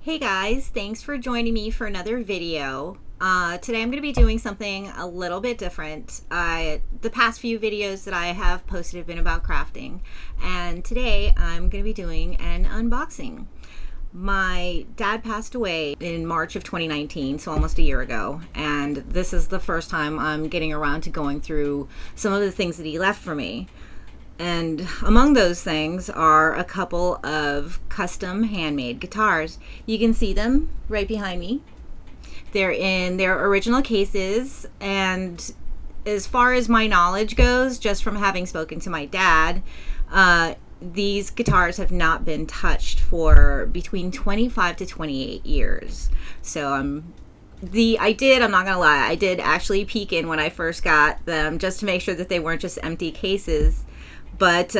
Hey guys, thanks for joining me for another video. Today I'm going to be doing something a little bit different. The past few videos that I have posted have been about crafting, and today I'm going to be doing an unboxing. My dad passed away in March of 2019, so almost a year ago, and this is the first time I'm getting around to going through some of the things that he left for me. And among those things are a couple of custom handmade guitars. You can see them right behind me. They're in their original cases, and as far as my knowledge goes, just from having spoken to my dad, these guitars have not been touched for between 25 to 28 years. So I'm not gonna lie, I did actually peek in when I first got them just to make sure that they weren't just empty cases. But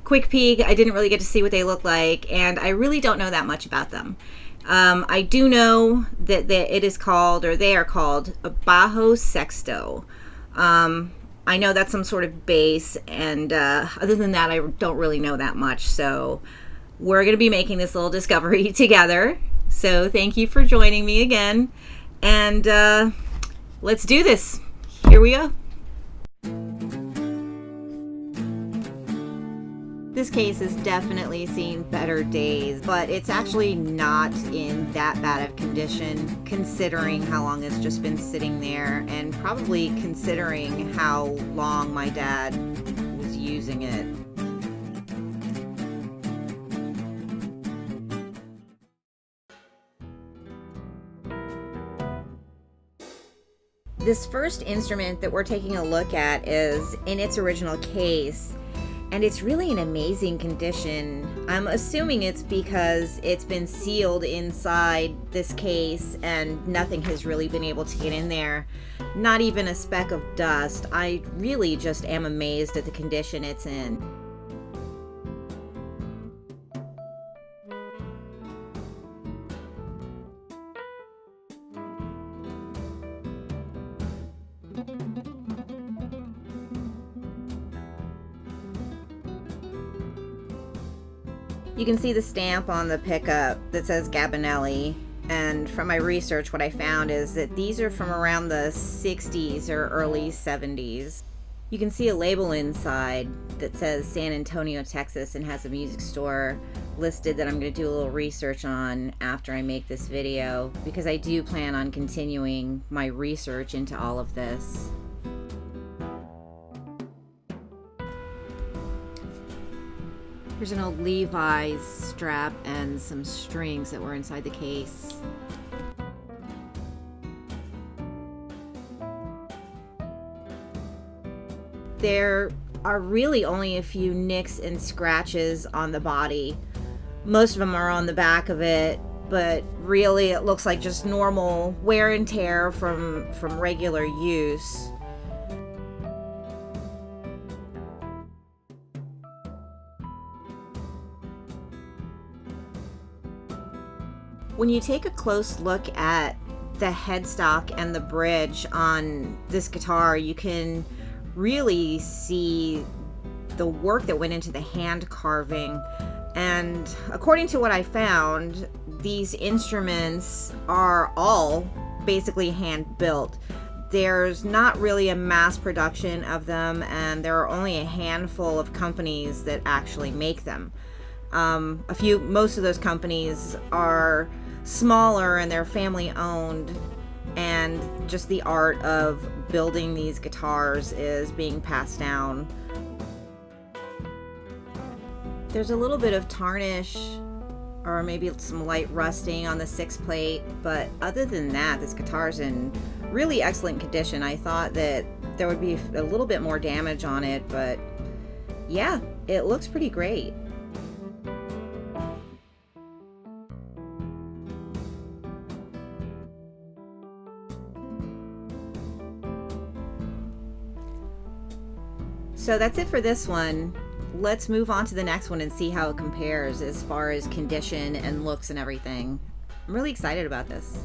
quick peek, I didn't really get to see what they look like, and I really don't know that much about them. I do know that they are called a Bajo Sexto. I know that's some sort of bass, and other than that, I don't really know that much. So we're going to be making this little discovery together. So thank you for joining me again, and let's do this. Here we go. This case has definitely seen better days, but it's actually not in that bad of condition considering how long it's just been sitting there, and probably considering how long my dad was using it. This first instrument that we're taking a look at is in its original case, and it's really in amazing condition. I'm assuming it's because it's been sealed inside this case and nothing has really been able to get in there. Not even a speck of dust. I really just am amazed at the condition it's in. You can see the stamp on the pickup that says Gabonelli, and from my research what I found is that these are from around the 60s or early 70s. You can see a label inside that says San Antonio, Texas, and has a music store listed that I'm going to do a little research on after I make this video, because I do plan on continuing my research into all of this. Here's an old Levi's strap and some strings that were inside the case. There are really only a few nicks and scratches on the body. Most of them are on the back of it, but really it looks like just normal wear and tear from regular use. When you take a close look at the headstock and the bridge on this guitar, you can really see the work that went into the hand carving. And according to what I found, these instruments are all basically hand built. There's not really a mass production of them, and there are only a handful of companies that actually make them. Most of those companies are smaller and they're family owned, and just the art of building these guitars is being passed down. There's a little bit of tarnish or maybe some light rusting on the 6 plate, but other than that, this guitar's in really excellent condition. I thought that there would be a little bit more damage on it, but yeah, it looks pretty great. So that's it for this one. Let's move on to the next one and see how it compares as far as condition and looks and everything. I'm really excited about this.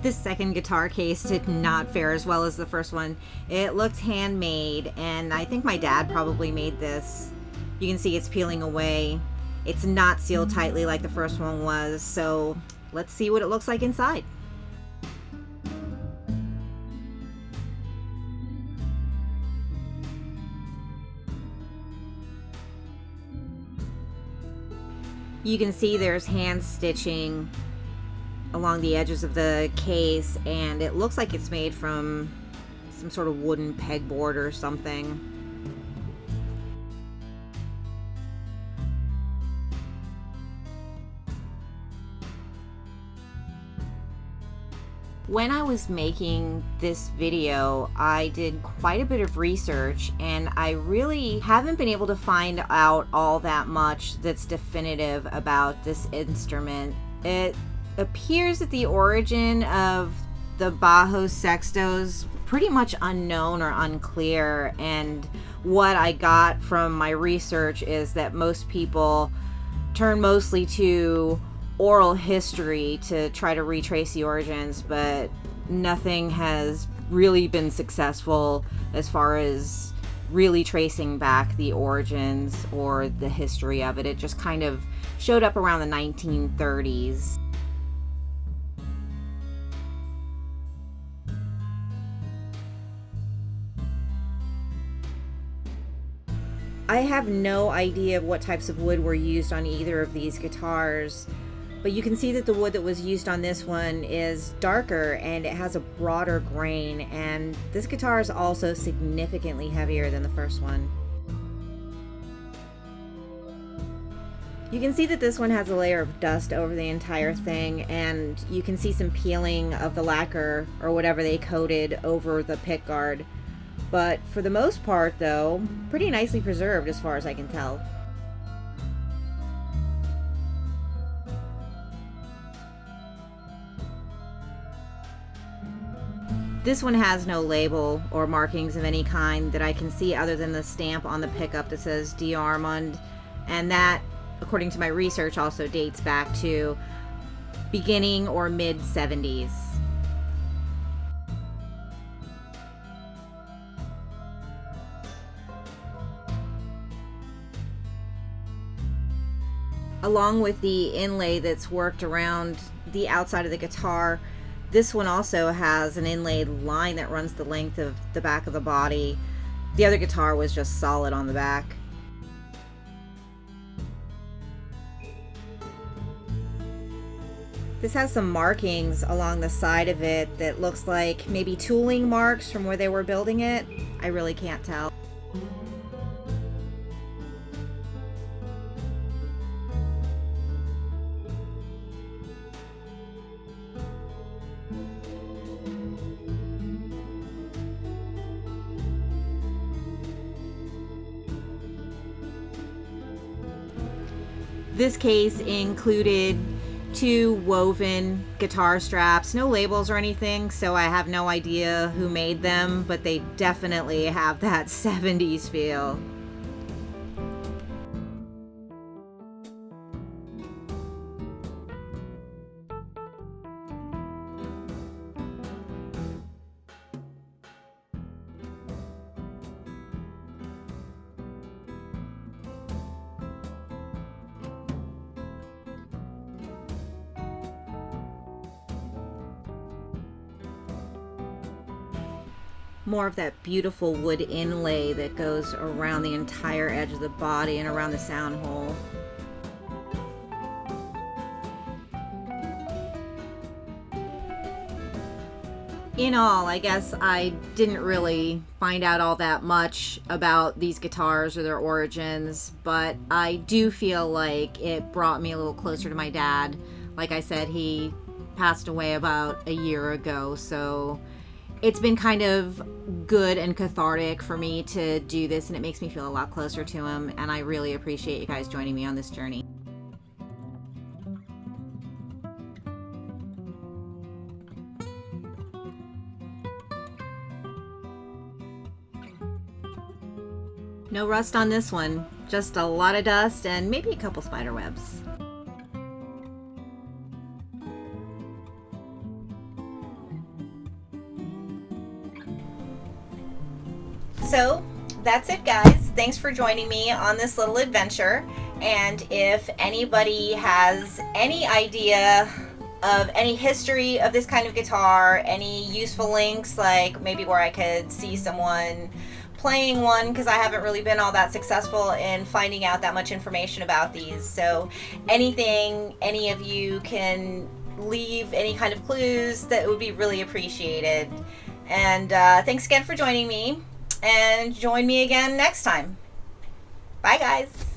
This second guitar case did not fare as well as the first one. It looked handmade, and I think my dad probably made this. You can see it's peeling away. It's not sealed tightly like the first one was, so let's see what it looks like inside. You can see there's hand stitching along the edges of the case, and it looks like it's made from some sort of wooden pegboard or something. When I was making this video, I did quite a bit of research, and I really haven't been able to find out all that much that's definitive about this instrument. It appears that the origin of the Bajo Sexto's pretty much unknown or unclear, and what I got from my research is that most people turn mostly to oral history to try to retrace the origins, but nothing has really been successful as far as really tracing back the origins or the history of it. It just kind of showed up around the 1930s. I have no idea what types of wood were used on either of these guitars, but you can see that the wood that was used on this one is darker and it has a broader grain, and this guitar is also significantly heavier than the first one. You can see that this one has a layer of dust over the entire thing, and you can see some peeling of the lacquer or whatever they coated over the pick guard. But for the most part, though, pretty nicely preserved as far as I can tell. This one has no label or markings of any kind that I can see other than the stamp on the pickup that says D'Armond, and that, according to my research, also dates back to beginning or mid-70s. Along with the inlay that's worked around the outside of the guitar, this one also has an inlaid line that runs the length of the back of the body. The other guitar was just solid on the back. This has some markings along the side of it that looks like maybe tooling marks from where they were building it. I really can't tell. This case included 2 woven guitar straps, no labels or anything, so I have no idea who made them, but they definitely have that 70s feel. More of that beautiful wood inlay that goes around the entire edge of the body and around the sound hole. In all, I guess I didn't really find out all that much about these guitars or their origins, but I do feel like it brought me a little closer to my dad. Like I said, he passed away about a year ago, so it's been kind of good and cathartic for me to do this, and it makes me feel a lot closer to him, and I really appreciate you guys joining me on this journey. No rust on this one, just a lot of dust and maybe a couple spider webs. So that's it, guys. Thanks for joining me on this little adventure. And if anybody has any idea of any history of this kind of guitar, any useful links, like maybe where I could see someone playing one, because I haven't really been all that successful in finding out that much information about these. So anything any of you can leave, any kind of clues, that would be really appreciated. And thanks again for joining me, and join me again next time. Bye, guys.